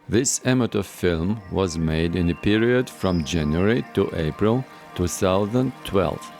This amateur film was made in the period from January to April 2012.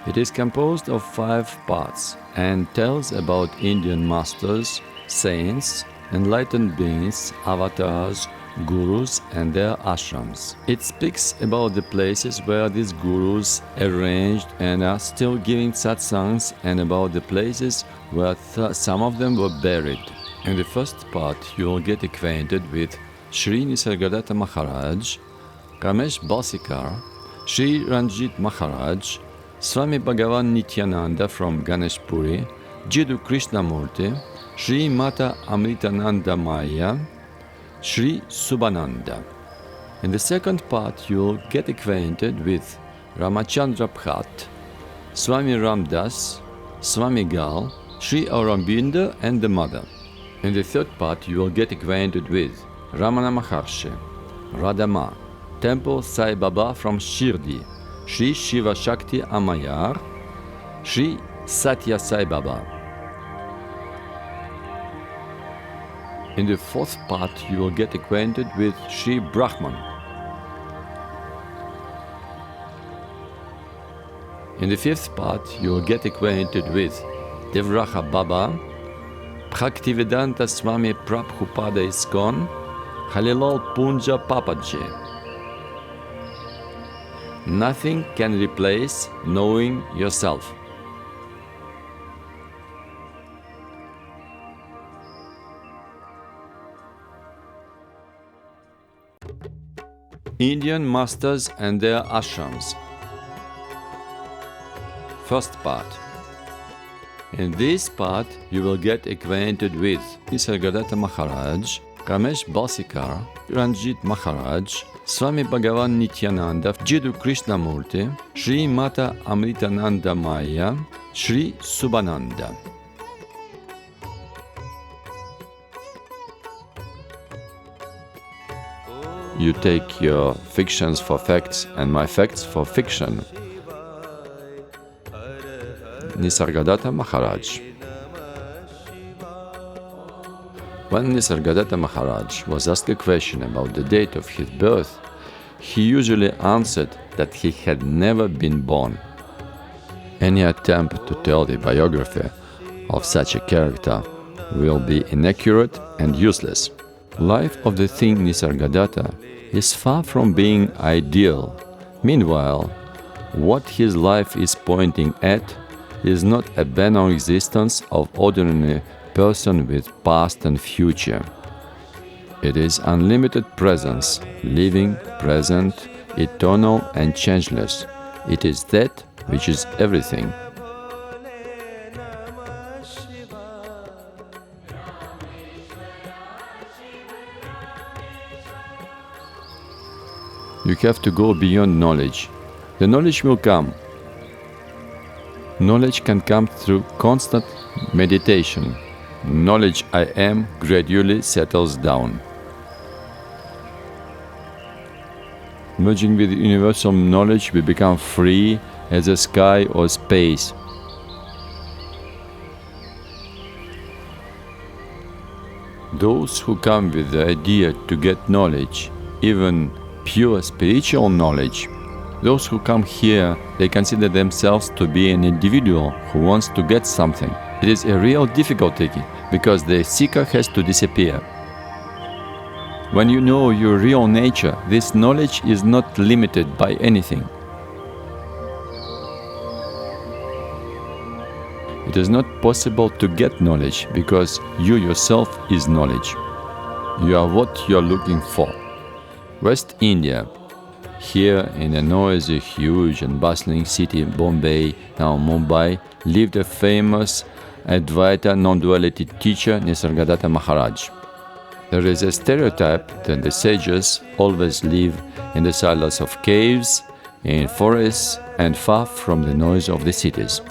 It is composed of 5 parts and tells about Indian masters, saints, enlightened beings, avatars, gurus and their ashrams. It speaks about the places where these gurus arranged and are still giving satsangs, and about the places where some of them were buried. In the first part, you will get acquainted with Sri Nisargadatta Maharaj, Ramesh Balsekar, Sri Ranjit Maharaj, Swami Bhagawan Nityananda from Ganeshpuri, Jiddu Krishnamurti, Sri Mata Amritanandamay, Sri Subhananda. In the second part, you'll get acquainted with Ramachandra Prat, Swami Ramdas, Swamigal, Sri Aurobindo The Mother. In the third part, you will get acquainted with Ramana Maharshi, Radha Ma, Temple Sai Baba from Shirdi, Sri Shiva Shakti Ammaiyar, Sri Satya Sai Baba. In the fourth part, you will get acquainted with Sri Brahmam. In the fifth part, you will get acquainted with Devraha Baba, Bhaktivedanta Swami Prabhupada ISKCON, Halilal Punja Papaji. Nothing can replace knowing yourself. Indian masters and their ashrams. First part. In this part, you will get acquainted with Nisargadatta Maharaj, Ramesh Balsekar, Ranjit Maharaj, Swami Bhagawan Nityananda, Jiddu Krishnamurti, Sri Mata Amritanandamay, Sri Subhananda. You take your fictions for facts and my facts for fiction. Nisargadatta Maharaj. When Nisargadatta Maharaj was asked a question about the date of his birth, he usually answered that he had never been born. Any attempt to tell the biography of such a character will be inaccurate and useless. Life of the thing Nisargadatta is far from being ideal. Meanwhile, what his life is pointing at is not a banal existence of ordinary person with past and future. It is unlimited presence, living, present, eternal and changeless. It is that which is everything. You have to go beyond knowledge. The knowledge will come. Knowledge can come through constant meditation. Knowledge I am gradually settles down. Merging with universal knowledge, we become free as a sky or space. Those who come with the idea to get knowledge, even pure spiritual knowledge, those who come here, they consider themselves to be an individual who wants to get something. It is a real difficulty because the seeker has to disappear. When you know your real nature, this knowledge is not limited by anything. It is not possible to get knowledge because you yourself is knowledge. You are what you are looking for. West India. Here in a noisy, huge and bustling city, Bombay, now Mumbai, lived a famous Advaita non-duality teacher, Nisargadatta Maharaj. There is a stereotype that the sages always live in the silence of caves, in forests, and far from the noise of the cities.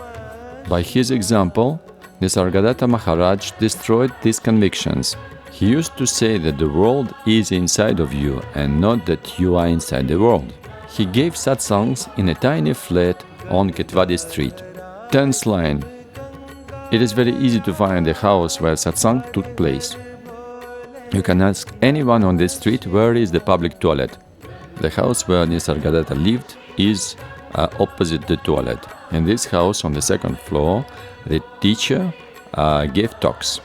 By his example, Nisargadatta Maharaj destroyed these convictions. He used to say that the world is inside of you and not that you are inside the world. He gave satsangs in a tiny flat on Ketwadi Street. 10th line. It is very easy to find a house where satsang took place. You can ask anyone on the street where is the public toilet. The house where Nisargadatta lived is opposite the toilet. In this house on the second floor, the teacher gave talks.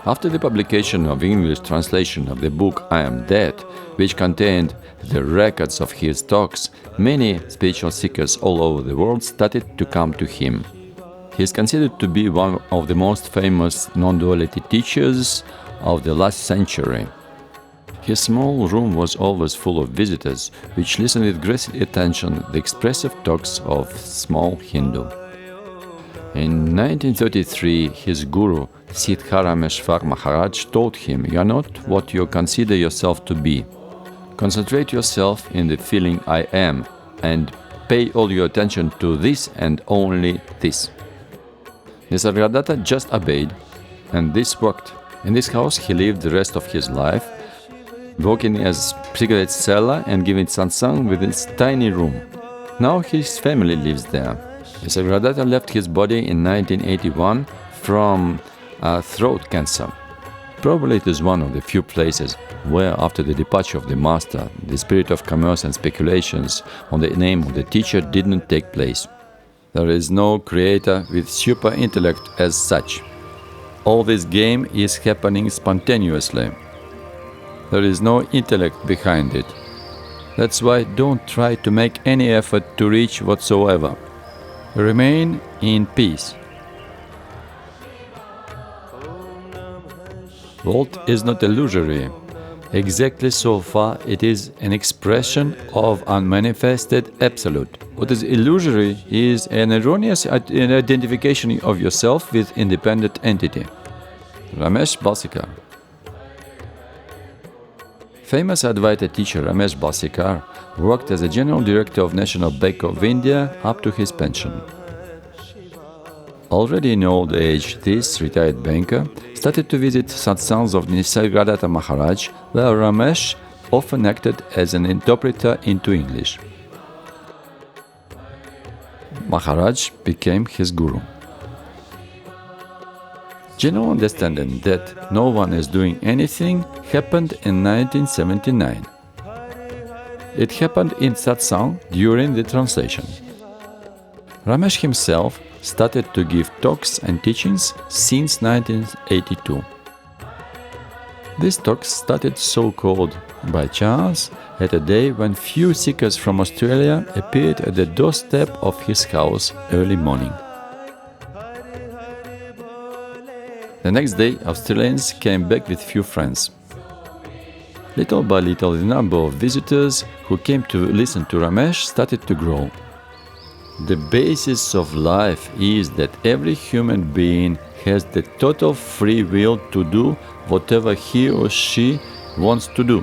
After the publication of English translation of the book I Am Dead, which contained the records of his talks, many spiritual seekers all over the world started to come to him. He is considered to be one of the most famous non-duality teachers of the last century. His small room was always full of visitors, which listened with great attention to the expressive talks of small Hindu. In 1933, his guru, Ramesh Maharaj, told him, "You are not what you consider yourself to be. Concentrate yourself in the feeling I am, and pay all your attention to this and only this." Nisargadatta just obeyed, and this worked. In this house he lived the rest of his life, working as cigarette seller and giving satsang within his tiny room. Now his family lives there. Nisargadatta left his body in 1981 from throat cancer. Probably it is one of the few places where, after the departure of the master, the spirit of commerce and speculations on the name of the teacher didn't take place. There is no creator with super intellect as such. All this game is happening spontaneously. There is no intellect behind it. That's why don't try to make any effort to reach whatsoever. Remain in peace. World is not illusory. Exactly so far it is an expression of unmanifested absolute. What is illusory is an erroneous identification of yourself with independent entity. Ramesh Balsekar. Famous Advaita teacher Ramesh Balsekar worked as a general director of National Bank of India up to his pension. Already in old age, this retired banker started to visit satsangs of Nisargadatta Maharaj, where Ramesh often acted as an interpreter into English. Maharaj became his guru. General understanding that no one is doing anything happened in 1979. It happened in satsang during the translation. Ramesh himself started to give talks and teachings since 1982. These talks started so-called by chance at a day when few seekers from Australia appeared at the doorstep of his house early morning. The next day, Australians came back with few friends. Little by little, the number of visitors who came to listen to Ramesh started to grow. The basis of life is that every human being has the total free will to do whatever he or she wants to do.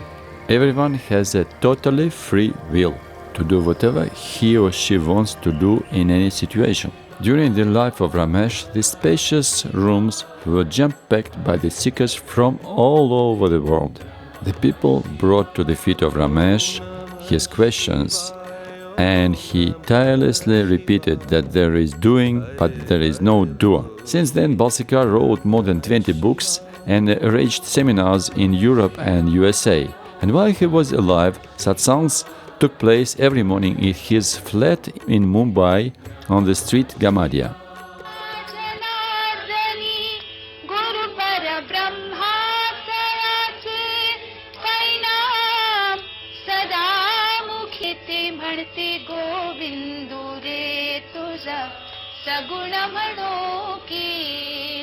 Everyone has a totally free will to do whatever he or she wants to do in any situation. During the life of Ramesh, the spacious rooms were jam-packed by the seekers from all over the world. The people brought to the feet of Ramesh his questions, and he tirelessly repeated that there is doing, but there is no doer. Since then, Balsekar wrote more than 20 books and arranged seminars in Europe and USA. And while he was alive, satsangs took place every morning in his flat in Mumbai on the street Gamadia. सगुण म्हणो की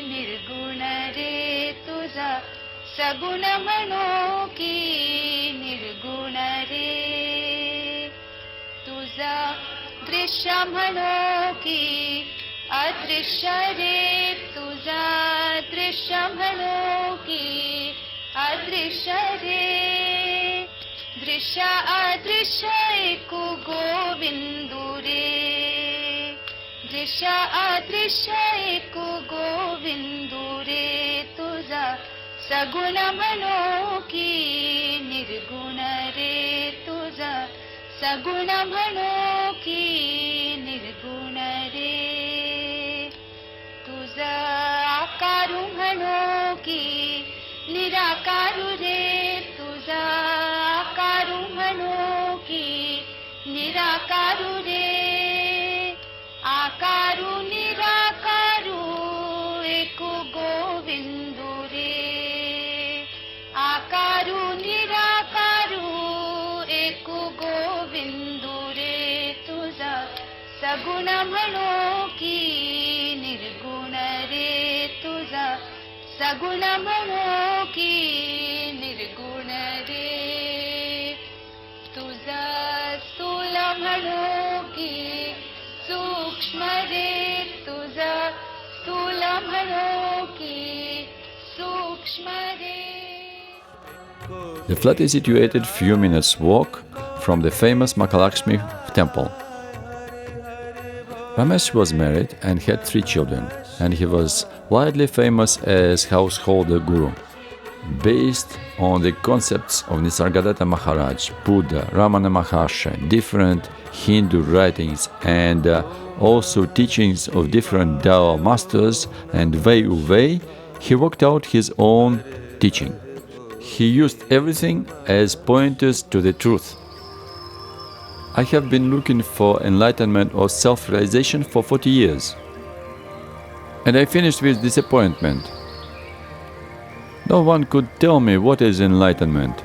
निर्गुण रे तुझा सगुण म्हणो की निर्गुण रे तुझा दृश्य म्हणो की अदृश्य रे तुझा दृश्य म्हणो की अदृश्य रे दृश्य अदृश्य एक गोविंदु रे दृश्य अदृश्य एक गोविंदु रे तुझा सगुण म्हणो की निर्गुण रे तुझा सगुण म्हणो की निर्गुण रे तुझा आकारू म्हणो की निराकारू रे साकारू निराकारू एक गोविंदू रे तुझा सगुण म्हणो की निर्गुण रे तुझा सगुण म्हणो की निर्गुण रे तुझा स्थूल म्हणो की सूक्ष्म रे तुझा स्थूल म्हणो की सूक्ष्म रे. The flat is situated few minutes walk from the famous Mahalakshmi temple. Ramesh was married and had 3 children, and he was widely famous as householder guru. Based on the concepts of Nisargadatta Maharaj, Buddha, Ramana Maharshi, different Hindu writings, and also teachings of different Tao masters and Wei, he worked out his own teaching. He used everything as pointers to the truth. I have been looking for enlightenment or self-realization for 40 years. And I finished with disappointment. No one could tell me what is enlightenment.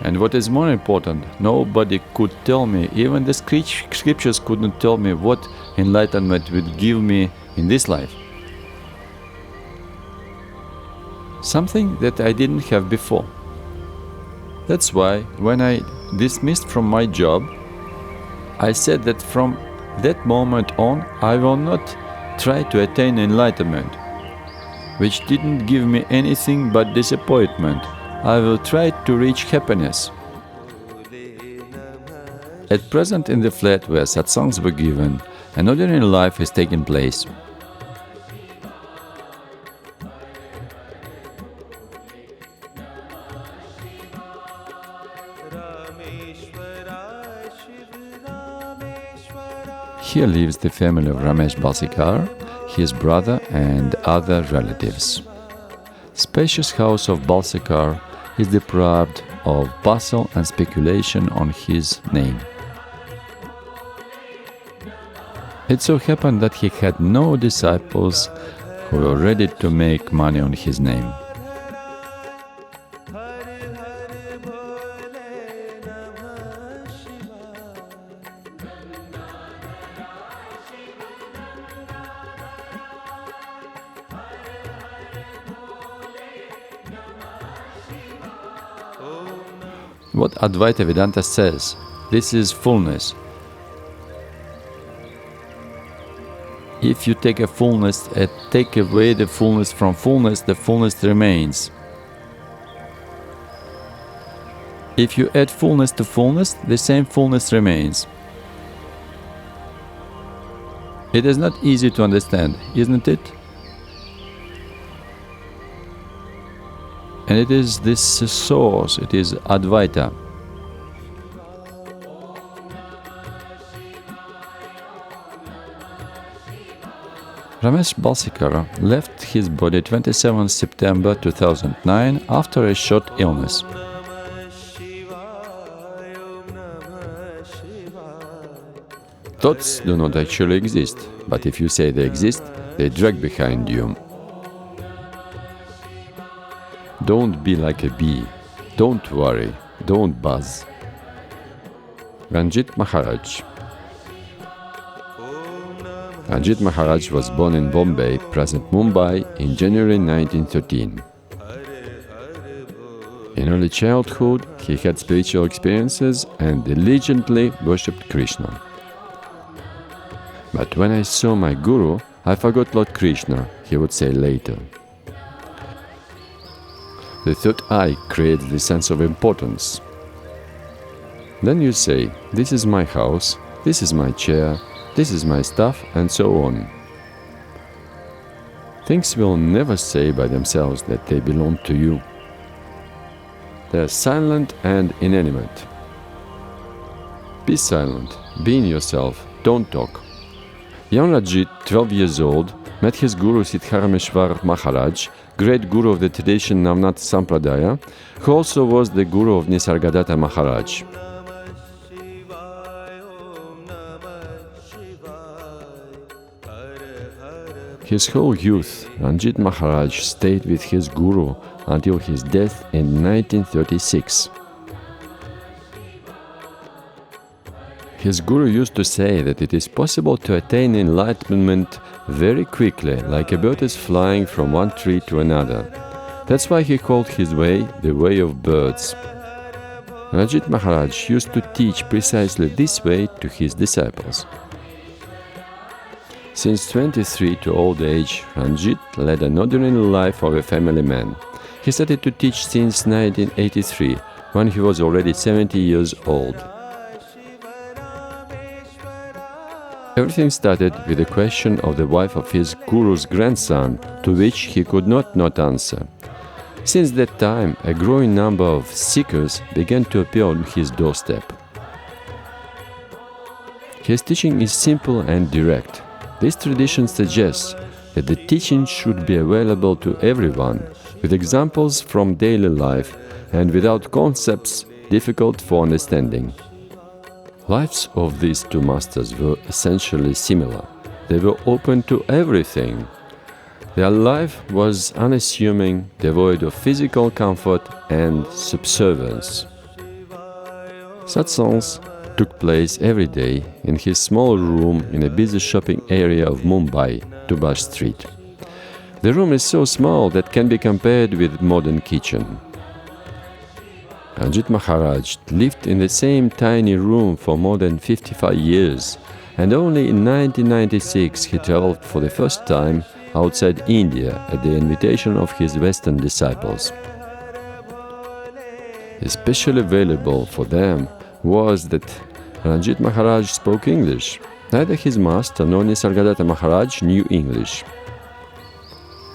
And what is more important, nobody could tell me, even the scriptures couldn't tell me what enlightenment would give me in this life. Something that I didn't have before. That's why when I dismissed from my job, I said that from that moment on I will not try to attain enlightenment, which didn't give me anything but disappointment. I will try to reach happiness. At present in the flat where satsangs were given, an ordinary life has taken place. Here lives the family of Ramesh Balsekar, his brother and other relatives. Spacious house of Balsekar is deprived of bustle and speculation on his name. It so happened that he had no disciples who were ready to make money on his name. What Advaita says, this is fullness. If you take a fullness and take away the fullness from fullness, the fullness remains. If you add fullness to fullness, the same fullness remains. It is not easy to understand, isn't it? And it is this source, it is Advaita. Ramesh Balsekar left his body 27 September 2009 after a short illness. Thoughts do not actually exist, but if you say they exist, they drag behind you. Don't be like a bee. Don't worry. Don't buzz. Ranjit Maharaj. Ranjit Maharaj was born in Bombay, present Mumbai, in January 1913. In early childhood, he had spiritual experiences and diligently worshipped Krishna. But when I saw my guru, I forgot Lord Krishna, he would say later. The third eye creates the sense of importance. Then you say, this is my house, this is my chair, this is my stuff, and so on. Things will never say by themselves that they belong to you. They are silent and inanimate. Be silent, be in yourself, don't talk. Young Ranjit, 12 years old, met his guru Siddharameshwar Maharaj, great guru of the tradition Navnath Sampradaya, who also was the guru of Nisargadatta Maharaj. His whole youth, Ranjit Maharaj stayed with his guru until his death in 1936. His guru used to say that it is possible to attain enlightenment very quickly, like a bird is flying from one tree to another. That's why he called his way the way of birds. Ranjit Maharaj used to teach precisely this way to his disciples. Since 23 to old age, Ranjit led an ordinary life of a family man. He started to teach since 1983, when he was already 70 years old. Everything started with the question of the wife of his guru's grandson, to which he could not answer. Since that time, a growing number of seekers began to appear on his doorstep. His teaching is simple and direct. This tradition suggests that the teaching should be available to everyone, with examples from daily life and without concepts difficult for understanding. Lives of these two masters were essentially similar. They were open to everything. Their life was unassuming, devoid of physical comfort and subservience. Satsangs took place every day in his small room in a busy shopping area of Mumbai, Tubash Street. The room is so small that can be compared with modern kitchen. Ranjit Maharaj lived in the same tiny room for more than 55 years, and only in 1996 he traveled for the first time outside India at the invitation of his Western disciples. Especially valuable for them was that Ranjit Maharaj spoke English. Neither his master nor Nisargadatta Maharaj knew English.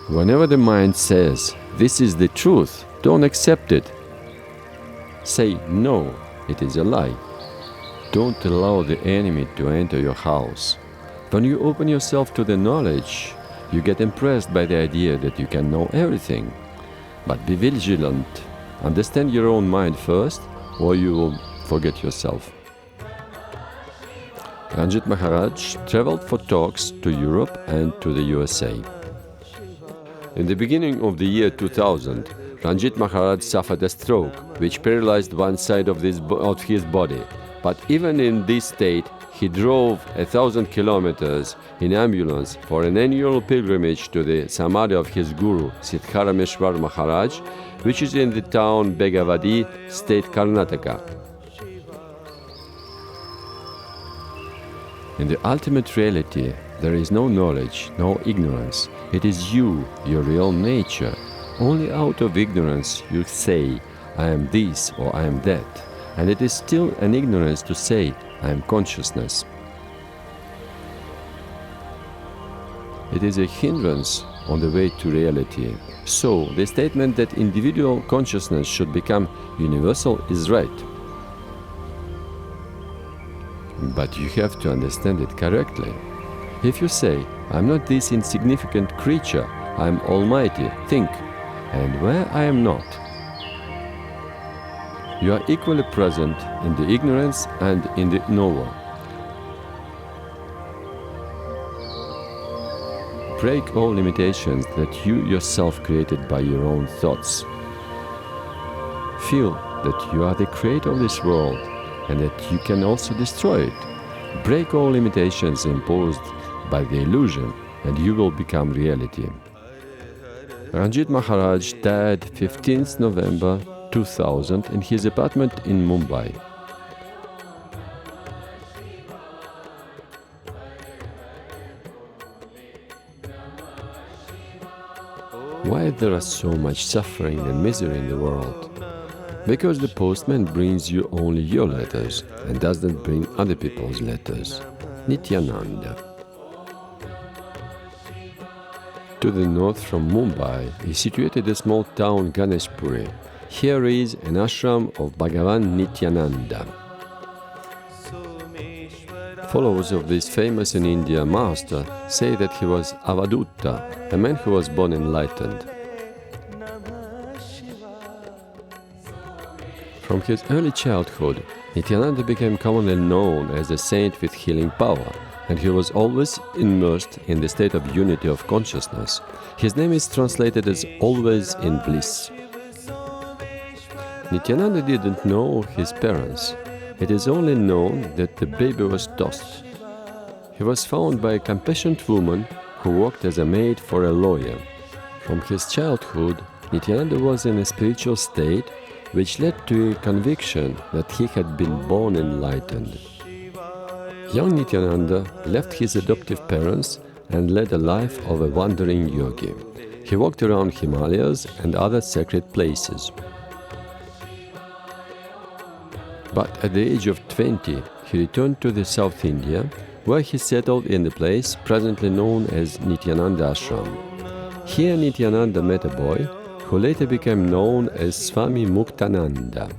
Whenever the mind says, "This is the truth, don't accept it," say, "No, it is a lie." Don't allow the enemy to enter your house. When you open yourself to the knowledge, you get impressed by the idea that you can know everything. But be vigilant. Understand your own mind first, or you will forget yourself. Ranjit Maharaj traveled for talks to Europe and to the USA. In the beginning of the year 2000, Ranjit Maharaj suffered a stroke, which paralyzed one side of his body. But even in this state, he drove 1,000 kilometers in ambulance for an annual pilgrimage to the Samadhi of his guru, Siddharameshwar Maharaj, which is in the town Begavadi, state Karnataka. In the ultimate reality, there is no knowledge, no ignorance. It is you, your real nature. Only out of ignorance you say, "I am this" or "I am that." And it is still an ignorance to say, "I am consciousness." It is a hindrance on the way to reality. So, the statement that individual consciousness should become universal is right. But you have to understand it correctly. If you say, "I am not this insignificant creature, I am almighty, think," and where I am not, you are equally present in the ignorance and in the knower. Break all limitations that you yourself created by your own thoughts. Feel that you are the creator of this world and that you can also destroy it. Break all limitations imposed by the illusion and you will become reality. Ranjit Maharaj died 15th November 2000 in his apartment in Mumbai. Why there is so much suffering and misery in the world? Because the postman brings you only your letters and doesn't bring other people's letters. Nityananda. To the north from Mumbai is situated a small town Ganeshpuri. Here is an ashram of Bhagawan Nityananda. Followers of this famous in India master say that he was Avadutta, a man who was born enlightened. From his early childhood, Nityananda became commonly known as a saint with healing power, and he was always immersed in the state of unity of consciousness. His name is translated as always in bliss. Nityananda didn't know his parents. It is only known that the baby was tossed. He was found by a compassionate woman who worked as a maid for a lawyer. From his childhood, Nityananda was in a spiritual state which led to a conviction that he had been born enlightened. Young Nityananda left his adoptive parents and led a life of a wandering yogi. He walked around Himalayas and other sacred places. But at the age of 20, he returned to the South India, where he settled in the place presently known as Nityananda Ashram. Here Nityananda met a boy who later became known as Swami Muktananda.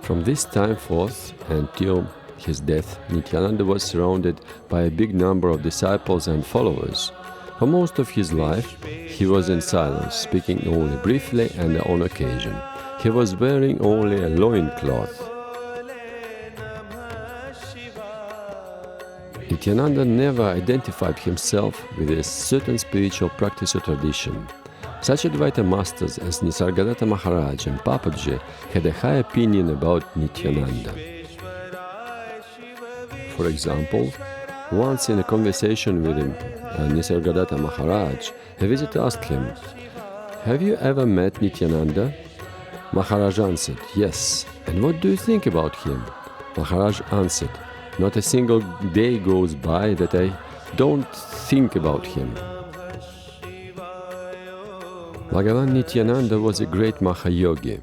From this time forth until his death, Nityananda was surrounded by a big number of disciples and followers. For most of his life, he was in silence, speaking only briefly and on occasion. He was wearing only a loincloth. Nityananda never identified himself with a certain spiritual practice or tradition. Such Advaita masters as Nisargadatta Maharaj and Papaji had a high opinion about Nityananda. For example, once in a conversation with Nisargadatta Maharaj, a visitor asked him, "Have you ever met Nityananda?" Maharaj answered, "Yes. And what do you think about him?" Maharaj answered, "Not a single day goes by that I don't think about him." Bhagawan Nityananda was a great Mahayogi.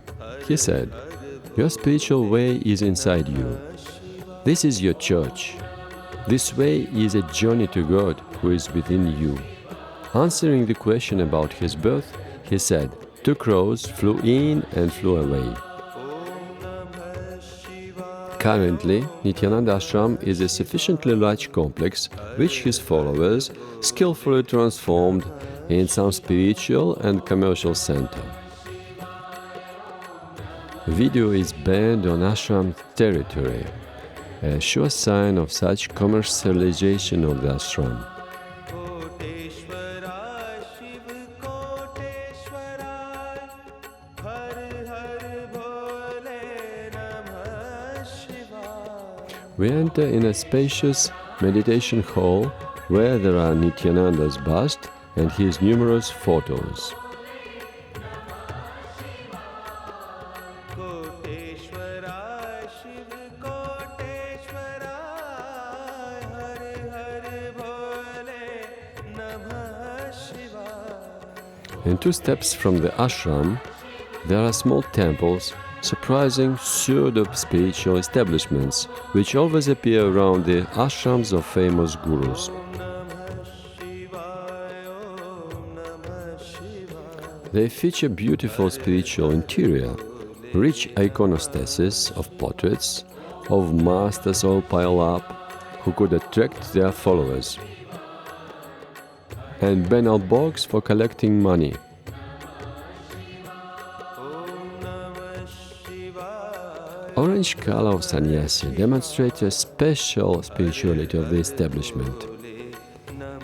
He said, "Your spiritual way is inside you. This is your church. This way is a journey to God who is within you." Answering the question about his birth, he said, "Two crows flew in and flew away." Currently, Nityananda Ashram is a sufficiently large complex which his followers skillfully transformed in some spiritual and commercial center. Video is banned on ashram territory, a sure sign of such commercialization of the ashram. We enter in a spacious meditation hall where there are Nityananda's bust and his numerous photos. In 2 steps from the ashram, there are small temples, surprising pseudo-spiritual establishments which always appear around the ashrams of famous gurus. They feature beautiful spiritual interior, rich iconostasis of portraits of masters all piled up who could attract their followers, and banal box for collecting money. Orange color of sannyasi demonstrates a special spirituality of the establishment.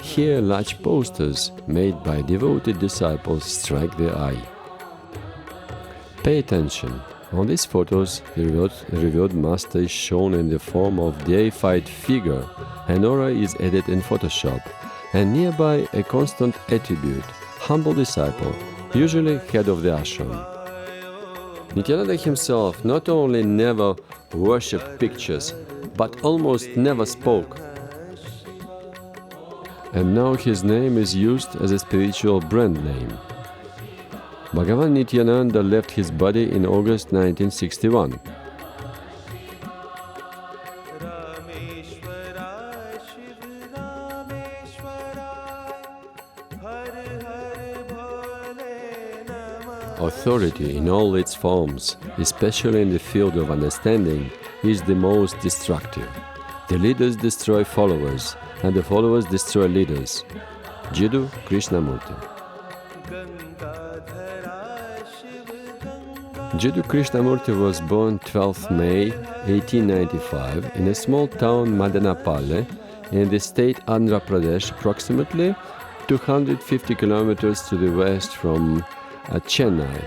Here, large posters made by devoted disciples strike the eye. Pay attention. On these photos, the revered master is shown in the form of deified figure. An aura is added in Photoshop, and nearby a constant attribute, humble disciple, usually head of the ashram. Nityananda himself not only never worshipped pictures, but almost never spoke. And now his name is used as a spiritual brand name. Bhagawan Nityananda left his body in August 1961. Authority in all its forms, especially in the field of understanding, is the most destructive. The leaders destroy followers, and the followers destroy leaders. Jiddu Krishnamurti. Jiddu Krishnamurti was born 12th May 1895 in a small town Madanapalli in the state Andhra Pradesh, approximately 250 kilometers to the west from Chennai.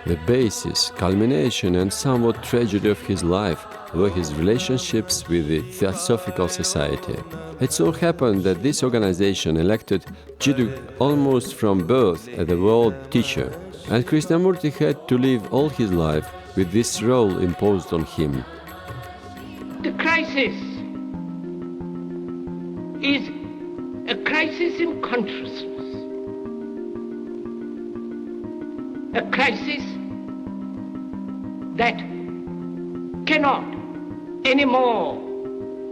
The basis, culmination and somewhat tragedy of his life were his relationships with the Theosophical Society. It so happened that this organization elected Jiddu almost from birth as the world teacher, and Krishnamurti had to live all his life with this role imposed on him. The crisis is a crisis in consciousness, a crisis that cannot anymore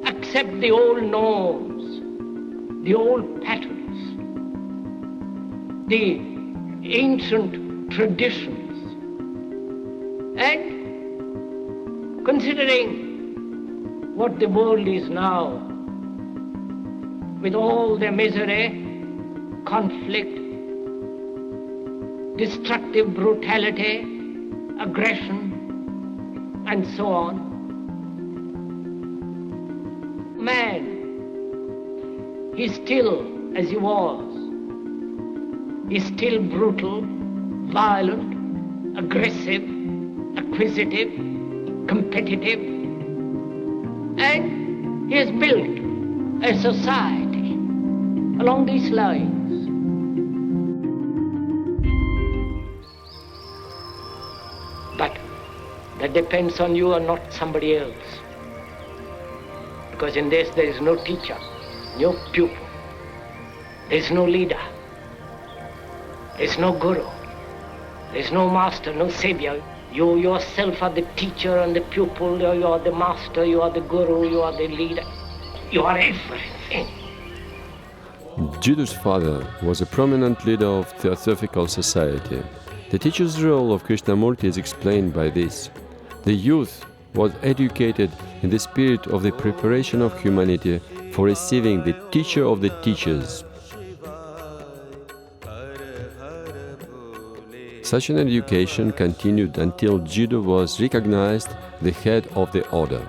accept the old norms, the old patterns, the ancient traditions. And considering what the world is now, with all the misery, conflict, destructive brutality, aggression, and so on, man is still as he was, is still brutal, violent, aggressive, acquisitive, competitive, and he has built a society along these lines. But that depends on you and not somebody else. Because in this there is no teacher, no pupil, there is no leader, there is no guru, there is no master, no savior. You yourself are the teacher and the pupil, you are the master, you are the guru, you are the leader, you are everything. Jiddu's father was a prominent leader of Theosophical Society. The teacher's role of Krishnamurti is explained by this. The youth was educated in the spirit of the preparation of humanity for receiving the teacher of the teachers. Such an education continued until Jiddu was recognized the head of the order.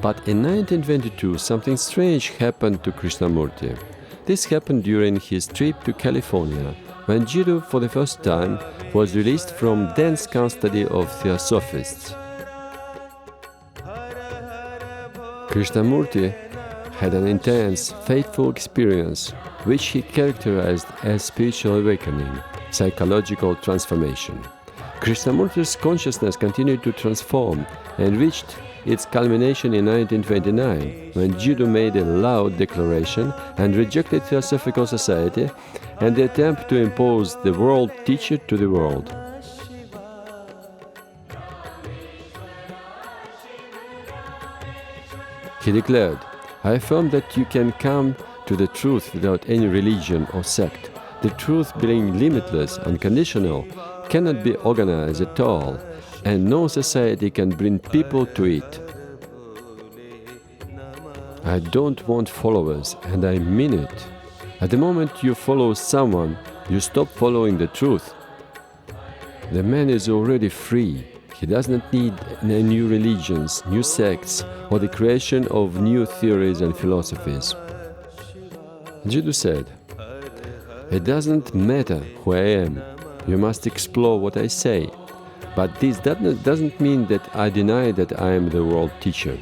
But in 1922, something strange happened to Krishnamurti. This happened during his trip to California, when Jiddu for the first time was released from dense custody of Theosophists. Krishnamurti had an intense, faithful experience, which he characterized as spiritual awakening, psychological transformation. Krishnamurti's consciousness continued to transform and reached its culmination in 1929, when Jiddu made a loud declaration and rejected Theosophical Society and the attempt to impose the world teacher to the world. He declared, "I affirm that you can come to the truth without any religion or sect. The truth, being limitless, unconditional, cannot be organized at all, and no society can bring people to it. I don't want followers, and I mean it. At the moment you follow someone, you stop following the truth. The man is already free. He does not need new religions, new sects, or the creation of new theories and philosophies." Jiddu said, "It doesn't matter who I am. You must explore what I say. But this doesn't mean that I deny that I am the world teacher."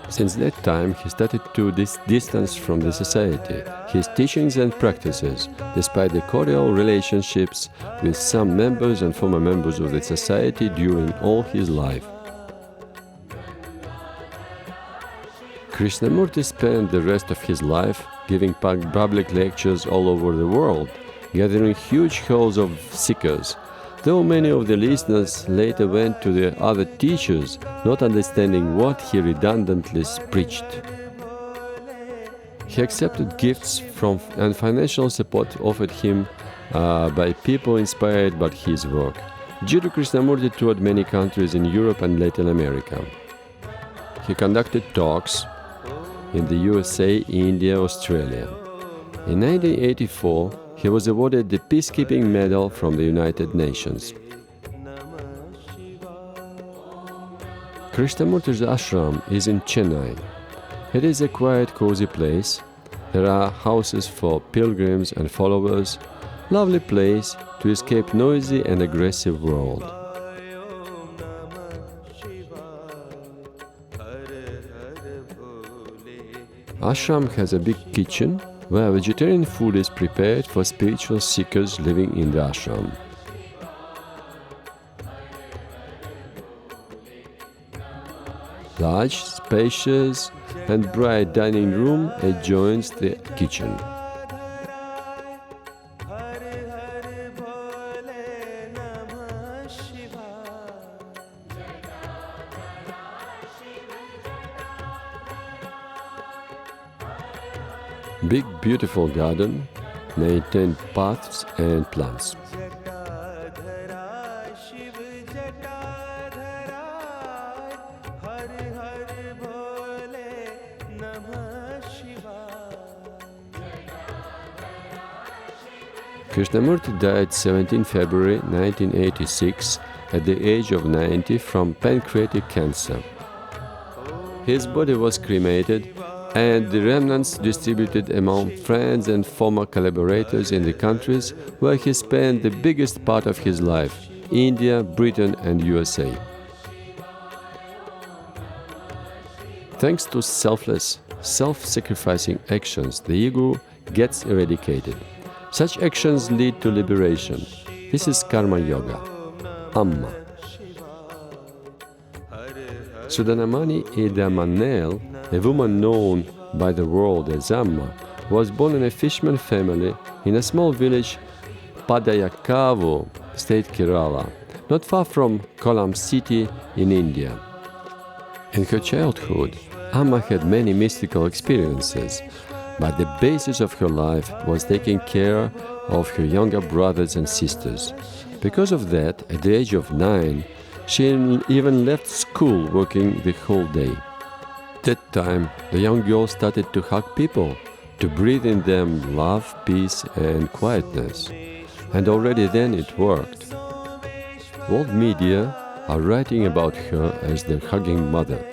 Since that time, he started to distance from the society, his teachings and practices, despite the cordial relationships with some members and former members of the society during all his life. Krishnamurti spent the rest of his life giving public lectures all over the world, gathering huge halls of seekers, though many of the listeners later went to the other teachers, not understanding what he redundantly preached. He accepted gifts from and financial support offered him by people inspired by his work. Jiddu Krishnamurti toured many countries in Europe and Latin America. He conducted talks in the USA, India, Australia. In 1984, he was awarded the Peacekeeping Medal from the United Nations. Krishnamurti's ashram is in Chennai. It is a quiet, cozy place. There are houses for pilgrims and followers, lovely place to escape noisy and aggressive world. Ashram has a big kitchen where vegetarian food is prepared for spiritual seekers living in the ashram. Large, spacious and bright dining room adjoins the kitchen. Big beautiful garden, maintained paths and plants. Krishnamurti died 17 February 1986 at the age of 90 from pancreatic cancer. His body was cremated and the remnants distributed among friends and former collaborators in the countries where he spent the biggest part of his life, India, Britain and USA. Thanks to selfless, self-sacrificing actions, the ego gets eradicated. Such actions lead to liberation. This is karma yoga. Amma. Sudanamani Edamanel, a woman known by the world as Amma, was born in a fisherman family in a small village, Padayakavu, state Kerala, not far from Kollam city in India. In her childhood, Amma had many mystical experiences, but the basis of her life was taking care of her younger brothers and sisters. Because of that, at the age of 9, she even left school working the whole day. At that time, the young girl started to hug people, to breathe in them love, peace and quietness. And already then it worked. World media are writing about her as the hugging mother.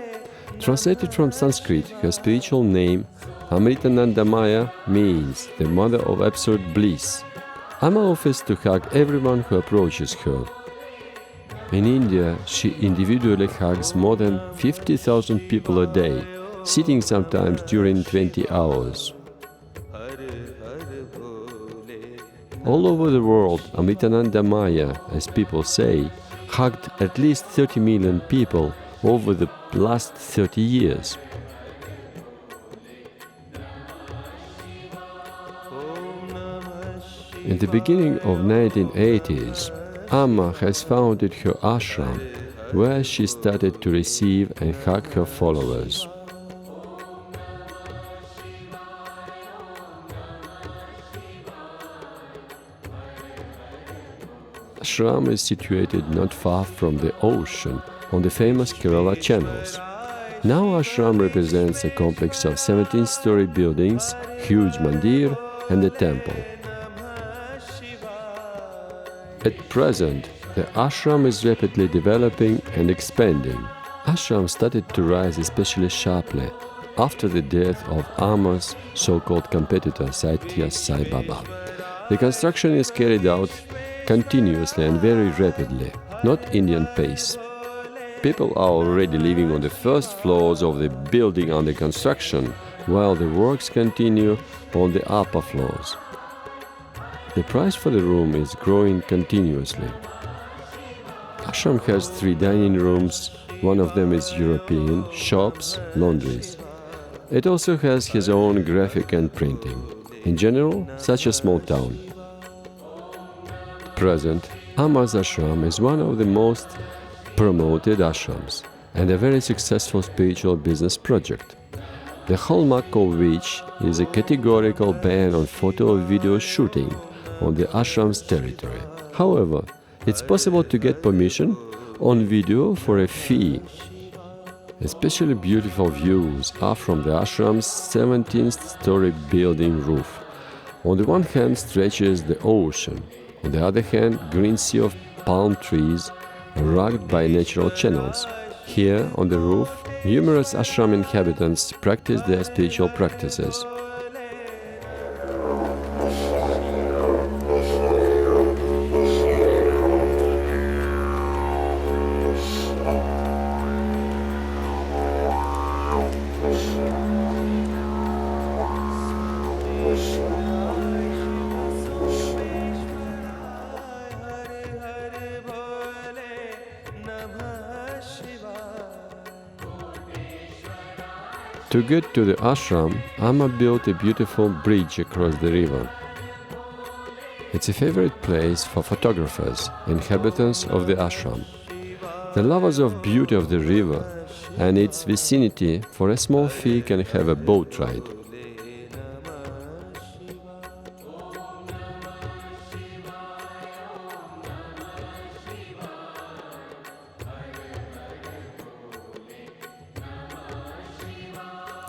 Translated from Sanskrit, her spiritual name, Amritanandamay, means the mother of absolute bliss. Amma offers to hug everyone who approaches her. In India, she individually hugs more than 50,000 people a day, sitting sometimes during 20 hours. All over the world, Amritanandamay, as people say, hugged at least 30 million people over the last 30 years. In the beginning of 1980s, Amma has founded her ashram, where she started to receive and hug her followers. Ashram is situated not far from the ocean, on the famous Kerala channels. Now ashram represents a complex of 17-story buildings, huge mandir and a temple. At present, the ashram is rapidly developing and expanding. Ashram started to rise especially sharply after the death of Amma's so-called competitor Satya Sai Baba. The construction is carried out continuously and very rapidly, not Indian pace. People are already living on the first floors of the building under construction, while the works continue on the upper floors. The price for the room is growing continuously. Ashram has 3 dining rooms, one of them is European, shops, laundries. It also has his own graphic and printing. In general, such a small town. At present, Amma's ashram is one of the most promoted ashrams and a very successful spiritual business project. The hallmark of which is a categorical ban on photo or video shooting on the ashram's territory. However, it's possible to get permission on video for a fee. Especially beautiful views are from the ashram's 17th-story building roof. On the one hand stretches the ocean, on the other hand green sea of palm trees rugged by natural channels. Here, on the roof, numerous ashram inhabitants practice their spiritual practices. To get to the ashram, Amma built a beautiful bridge across the river. It's a favorite place for photographers, inhabitants of the ashram, the lovers of beauty of the river and its vicinity. For a small fee can have a boat ride.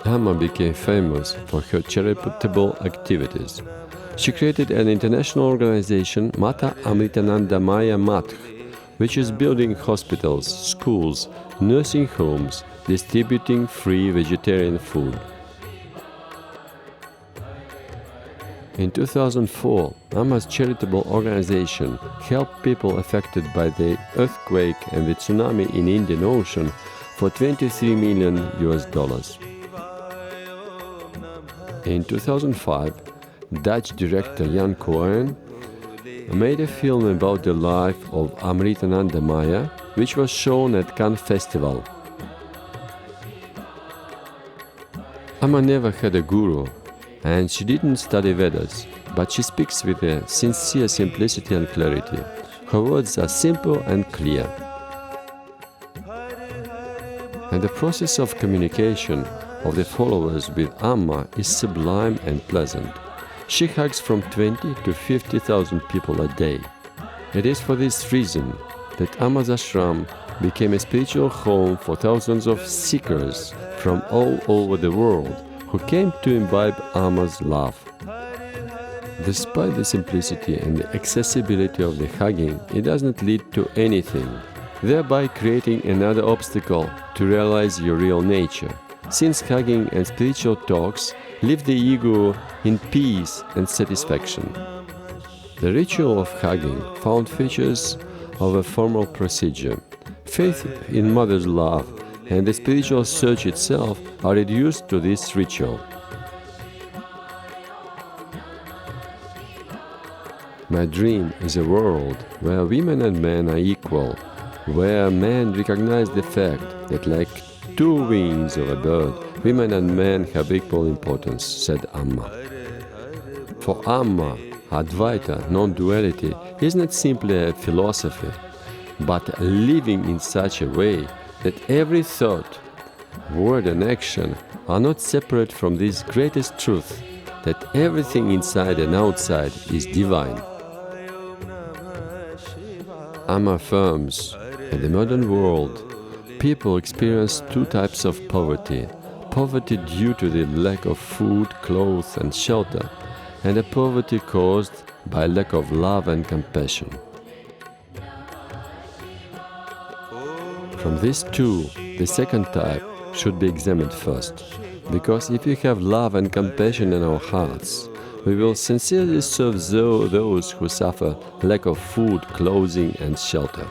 Amma became famous for her charitable activities. She created an international organization, Mata Amritanandamay Math, which is building hospitals, schools, nursing homes, distributing free vegetarian food. In 2004, Amma's charitable organization helped people affected by the earthquake and the tsunami in Indian Ocean for $23 million. In 2005, Dutch director Jan Cohen made a film about the life of Amritanandamay, which was shown at Cannes Festival. Amma never had a guru, and she didn't study Vedas, but she speaks with a sincere simplicity and clarity. Her words are simple and clear. And the process of communication of the followers with Amma is sublime and pleasant. She hugs from 20 to 50,000 people a day. It is for this reason that Amma's ashram became a spiritual home for thousands of seekers from all over the world who came to imbibe Amma's love. Despite the simplicity and the accessibility of the hugging, it does not lead to anything, thereby creating another obstacle to realize your real nature, since hugging and spiritual talks leave the ego in peace and satisfaction. The ritual of hugging found features of a formal procedure. Faith in Mother's love and the spiritual search itself are reduced to this ritual. My dream is a world where women and men are equal, where men recognize the fact that like two wings of a bird, women and men have equal importance, said Amma. For Amma, Advaita, non-duality, is not simply a philosophy, but living in such a way that every thought, word and action are not separate from this greatest truth, that everything inside and outside is divine. Amma affirms, in the modern world, people experience two types of poverty. Poverty due to the lack of food, clothes and shelter, and a poverty caused by lack of love and compassion. From these two, the second type should be examined first, because if we have love and compassion in our hearts, we will sincerely serve those who suffer lack of food, clothing and shelter.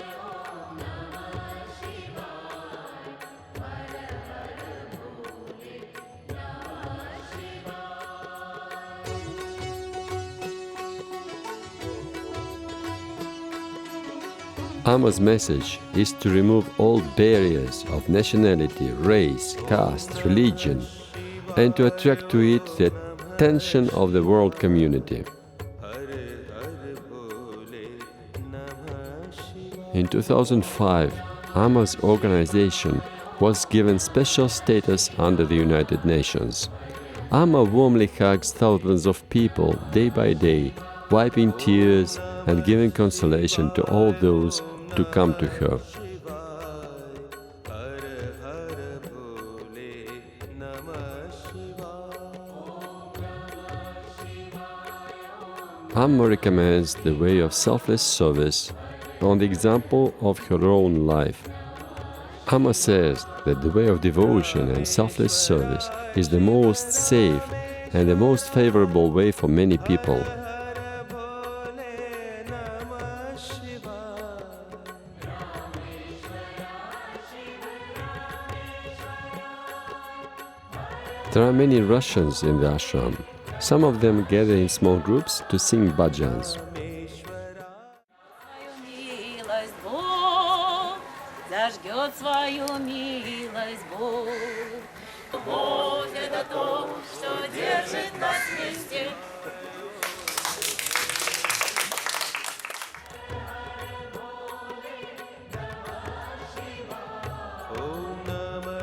Amma's message is to remove all barriers of nationality, race, caste, religion, and to attract to it the attention of the world community. In 2005, Amma's organization was given special status under the United Nations. Amma warmly hugs thousands of people day by day, wiping tears and giving consolation to all those to come to her. Amma recommends the way of selfless service on the example of her own life. Amma says that the way of devotion and selfless service is the most safe and the most favorable way for many people. There are many Russians in the ashram. Some of them gather in small groups to sing bhajans. Зажгет свою милость Бог. Любовь — это то, что держит нас вместе.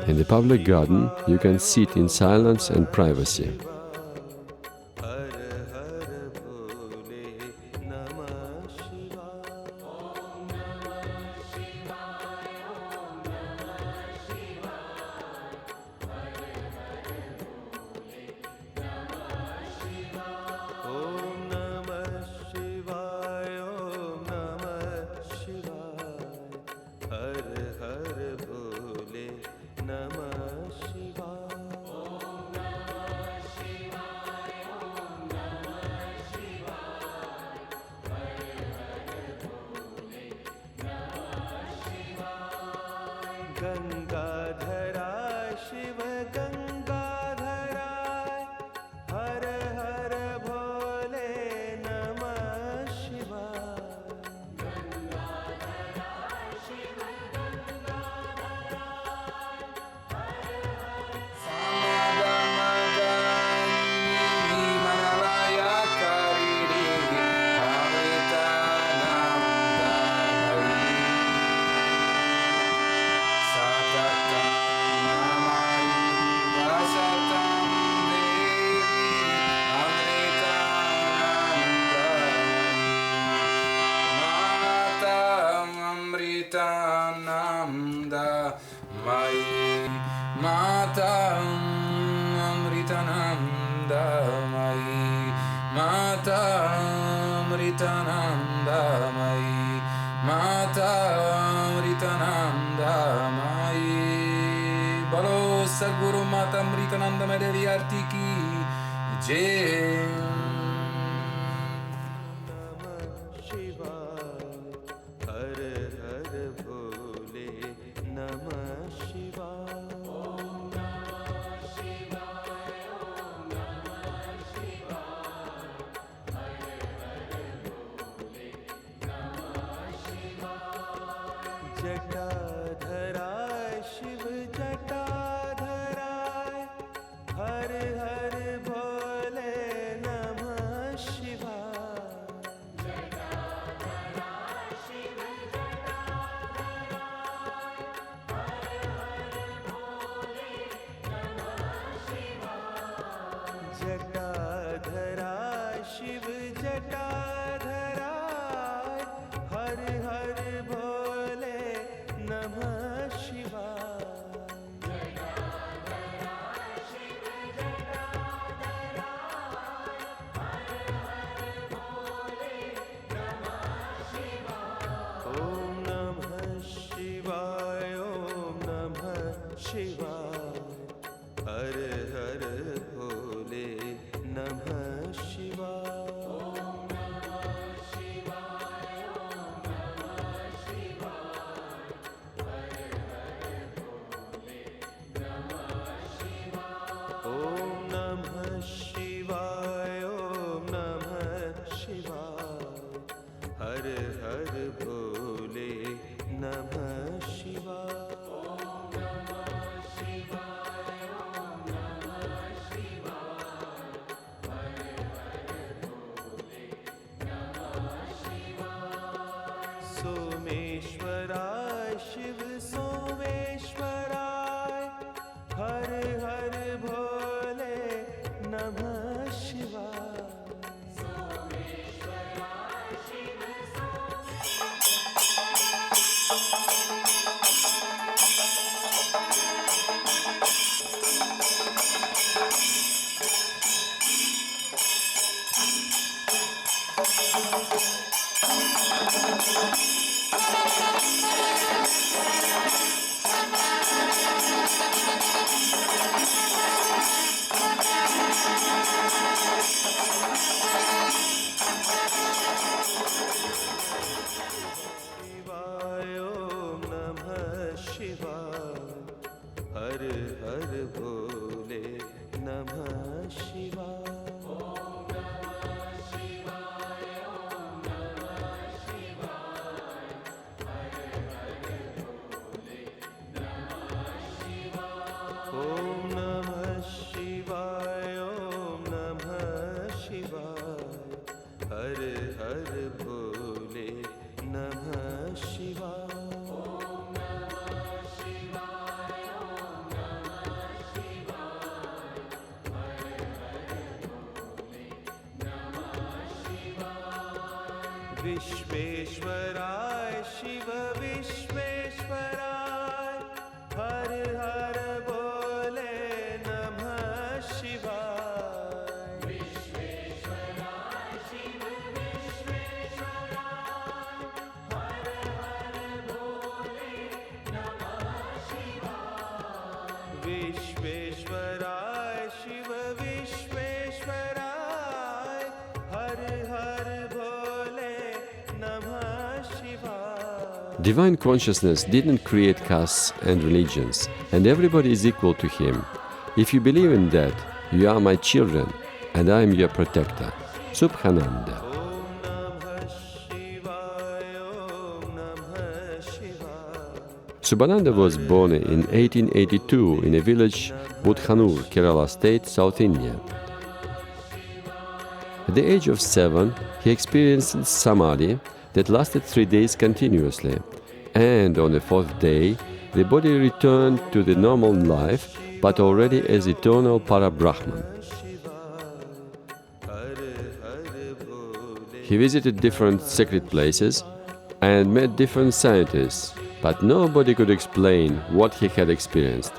In the public garden, you can sit in silence and privacy. Bolo Sadguru Mata Amritanandamay Devi Arti ki Jai. हर हर भोले नमः शिवाय। विश्वेश्वराय शिव विश्वेश्वराय हर हर बोले नमः शिवाय। विश्वेश्वराय शिव विश्वेश्वराय हर हर बोले नमः शिवाय। विश्वेश्वराय शिव विश्वेश्वराय हर हर Divine consciousness didn't create castes and religions, and everybody is equal to him. If you believe in that, you are my children, and I am your protector. Subhananda. Subhananda was born in 1882 in a village, Budhanur, Kerala state, South India. At the age of 7, he experienced samadhi that lasted 3 days continuously, and on the 4th day, the body returned to the normal life, but already as eternal Para-Brahman. He visited different sacred places and met different scientists, but nobody could explain what he had experienced.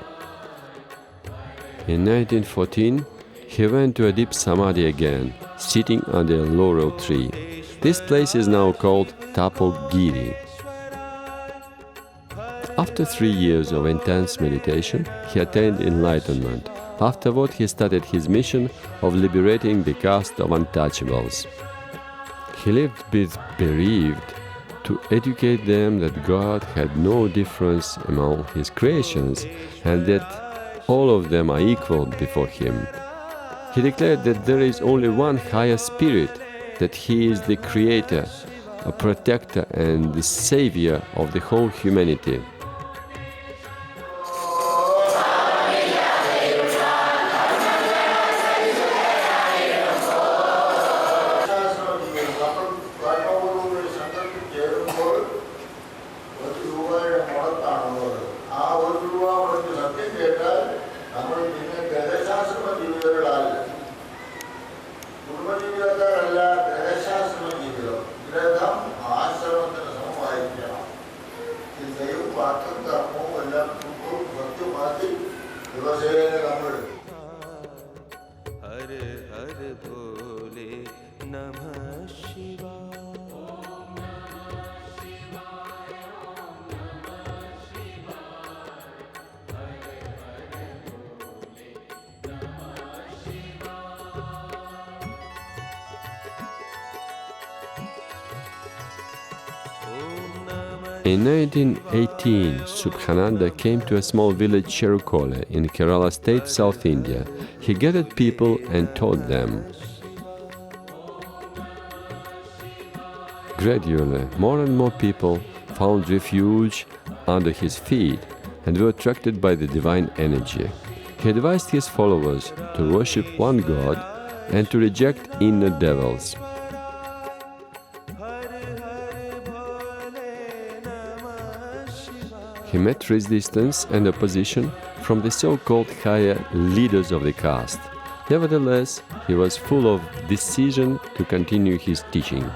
In 1914, he went to a deep samadhi again, sitting under a laurel tree. This place is now called Tapogiri. After 3 years of intense meditation, he attained enlightenment. Afterward, he started his mission of liberating the caste of untouchables. He lived with bereaved to educate them that God had no difference among his creations and that all of them are equal before him. He declared that there is only one higher spirit, that he is the creator, a protector and the savior of the whole humanity. In 1918, Subhananda came to a small village Cherukole in Kerala state, South India. He gathered people and taught them. Gradually, more and more people found refuge under his feet and were attracted by the divine energy. He advised his followers to worship one God and to reject inner devils. He met resistance and opposition from the so-called higher leaders of the caste. Nevertheless, he was full of decision to continue his teaching.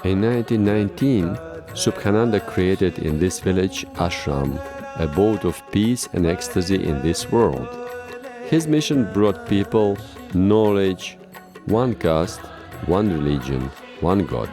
In 1919, Subhananda created in this village ashram, abode of peace and ecstasy in this world. His mission brought people knowledge, one caste, one religion, one God.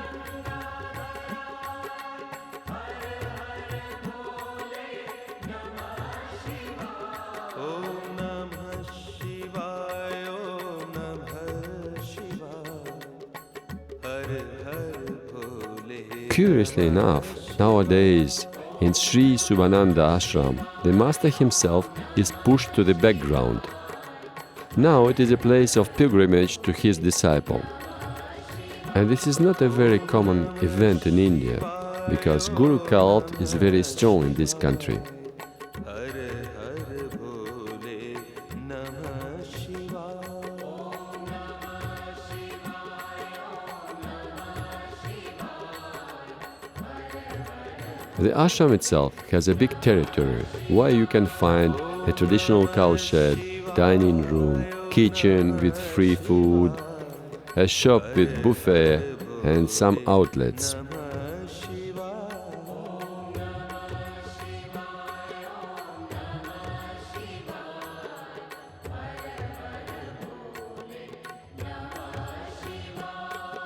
Curiously enough, nowadays In Sri Subhananda ashram, the master himself is pushed to the background. Now it is a place of pilgrimage to his disciple. And this is not a very common event in India, because Guru cult is very strong in this country. The ashram itself has a big territory where you can find a traditional cowshed, dining room, kitchen with free food, a shop with buffet and some outlets.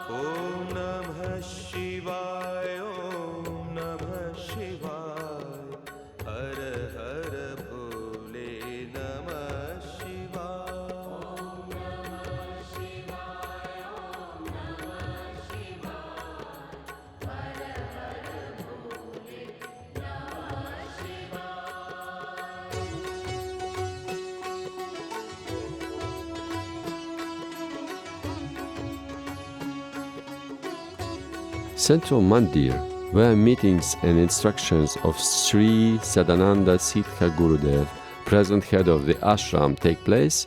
Om Namah Shivaya, Om Namah Shivaya, Har Har Bhole Namah Shivaya. Om Namah Shivaya, Om Namah Shivaya, Har Har Bhole Namah Central Mandir, where meetings and instructions of Sri Sadananda Siddha Gurudev, present head of the ashram, take place,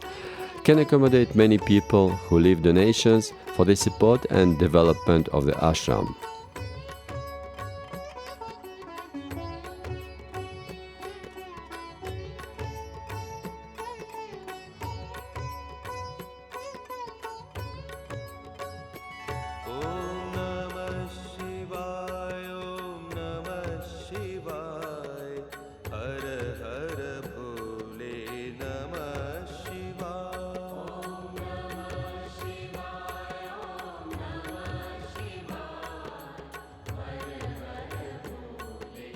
can accommodate many people who leave donations for the support and development of the ashram. Om Namah Shivaya, Om Namah Shivaya, Har Har Bhole Namah Shivaya. Om Namah Shivaya, Om Namah Shivaya, Har Har Bhole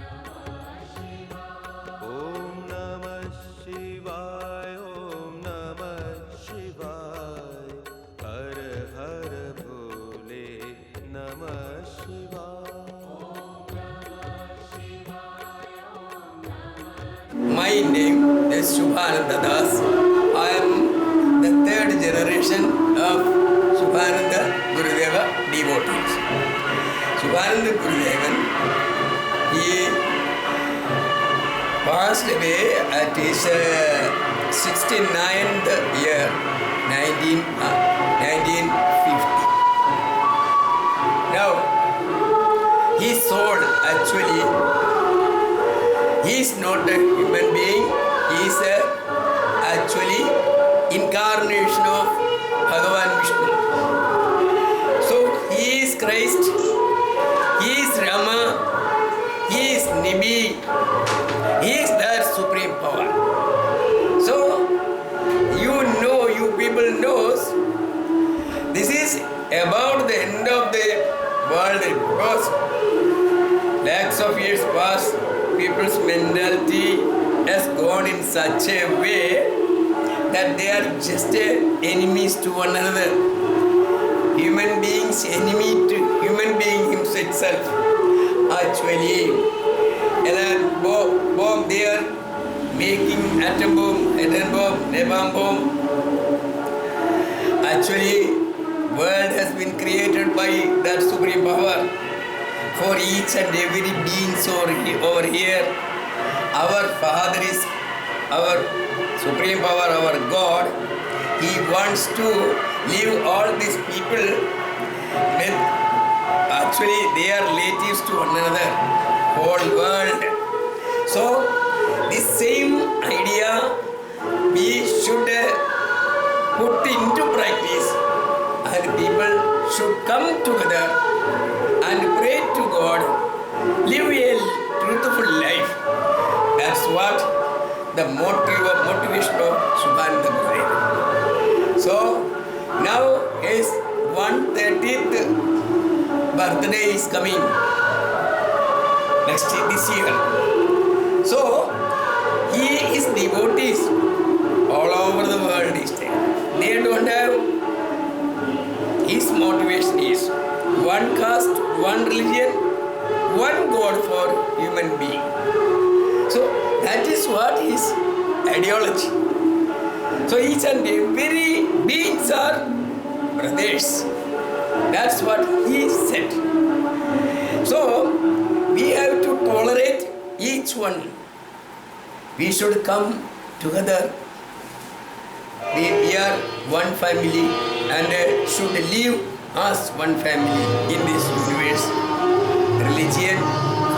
Namah Shivaya. Om Namah Shivaya, Om Namah Shivaya, Har Har Bhole Namah Shivaya. My name is Subhananda Das. I am the third generation of Subhananda Gurudeva devotees. Subhananda Gurudevan, he passed away at his 69th year, 1950. Now, his soul actually, he is not a human being, he is actually incarnation of Bhagawan Vishnu. So he is Christ, he is Rama, he is Nibi, he is that supreme power. So you know, you people knows, this is about the end of the world, because lakhs of years past, people's mentality has gone in such a way that they are just enemies to one another. Human beings enemy to human being himself. Actually, bomb they are making atom bomb, napalm bomb. Actually, world has been created by that supreme power. For each and every being over here, our Father is our supreme power, our God. He wants to leave all these people with, actually they are relatives to one another, whole world. So this same idea we should put into practice, and people should come together and pray to God, live a truthful life. That's what the motivation of Subhananda Gurudeva. So now his 130th birthday is coming this year. So he is devotees all over the world is there. They don't have, his motivation is one caste, one religion, one God for human being. So that is what his ideology. So each and every beings are brothers. That's what he said. So we have to tolerate each one. We should come together. We are one family and should live as one family in this universe. Religion,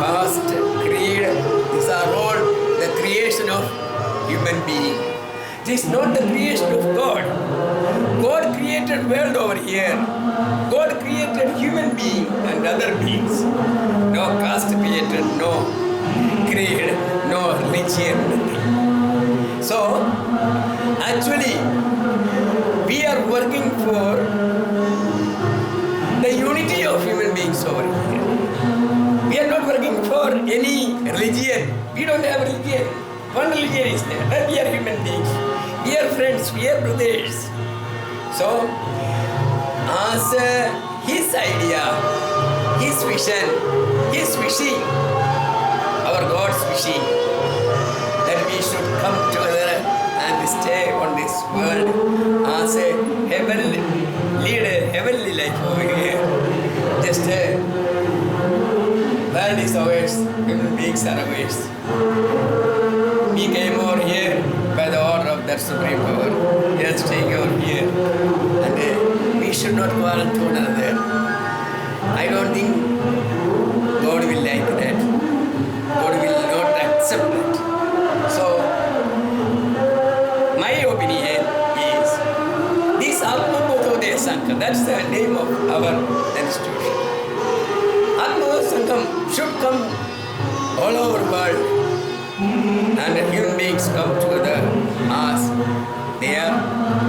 caste, creed, these are all the creation of human being. This is not the creation of God. God created world over here. God created human being and other beings. No caste created, no creed, no religion, nothing. So, actually, we are working for the unity of human beings over here. We are not working for any religion. We don't have religion. One religion is there, but we are human beings. We are friends, we are brothers. So, as his idea, his vision, his wishing, our God's wishing, that we should come together and stay on this world as a heavenly, lead a heavenly life over here. Just world is ours, human beings are ours. We came over here by the order of that Supreme Power. We are staying over here. And we should not quarrel to one another. I don't think God will like that. God will not accept that. So, my opinion is, this Atmabodhodaya Sangha, that's the name of our institution. Atmabodhodaya Sangha should come all over the world. And human beings come together as they are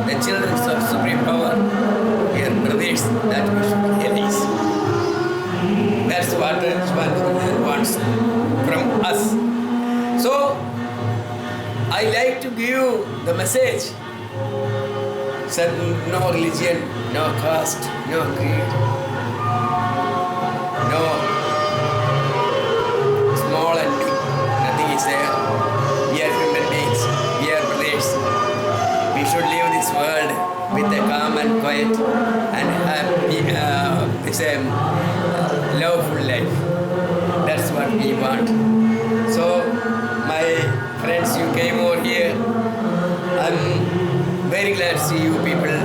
the children of Supreme Power. We are brothers, that we should realize. That's what Swami wants from us. So, I like to give the message. Said no religion, no caste, no creed, no small and big. Nothing is there. We are human beings. We are brothers. We should live this world with a calm and quiet and happy, loveful life. That's what we want. So, my friends, you came over here. I'm very glad to see you people.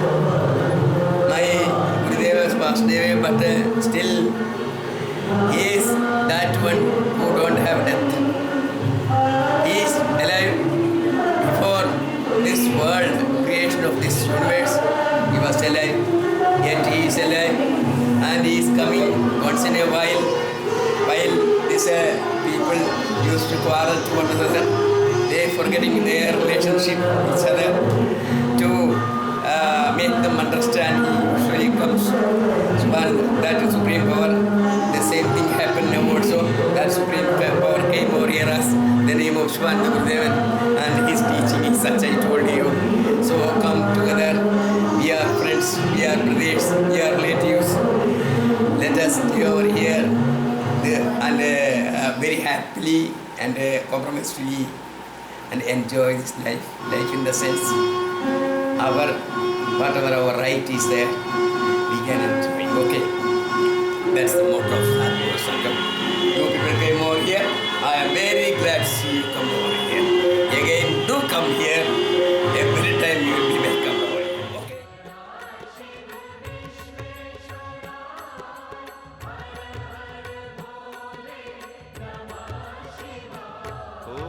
My Gurudeva has passed away, but still he is that one who don't have death. He is alive before this world, creation of this universe. He was alive, yet he is alive, and he is coming once in a while these people used to quarrel to one another. They forgetting their relationship with each other to make them understand. He usually comes. That is Supreme Power. The same thing happened now also. That Supreme Power came over here as the name of Swamigal and his teaching is such, I told you. So come together. We are friends, we are brothers, we are relatives. Let us stay over here and very happily and compromise-free and enjoy this life. Life in the sense, whatever our right is there, we can enjoy. Okay, that's the motto of Atmabodhodaya Sangha. You people came over here. I am very glad to see you come over here. Again, do come here. Every time you will be welcome over here.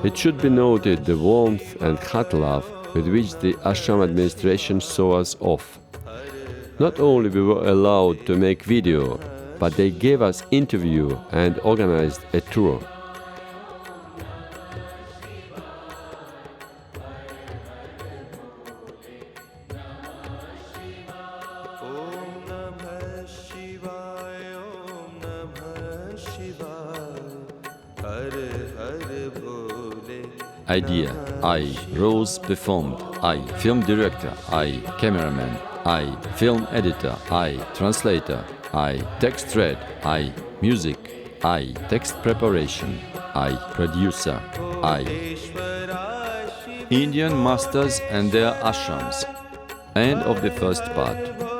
Okay. It should be noted the warmth and heart love with which the ashram administration saw us off. Not only we were allowed to make video, but they gave us interview and organized a tour. Idea, I. Roles performed, I. Film director, I. Cameraman, I. Film editor, I. Translator, I. Text read, I. Music, I. Text preparation, I. Producer, I. Indian masters and their ashrams. End of the first part.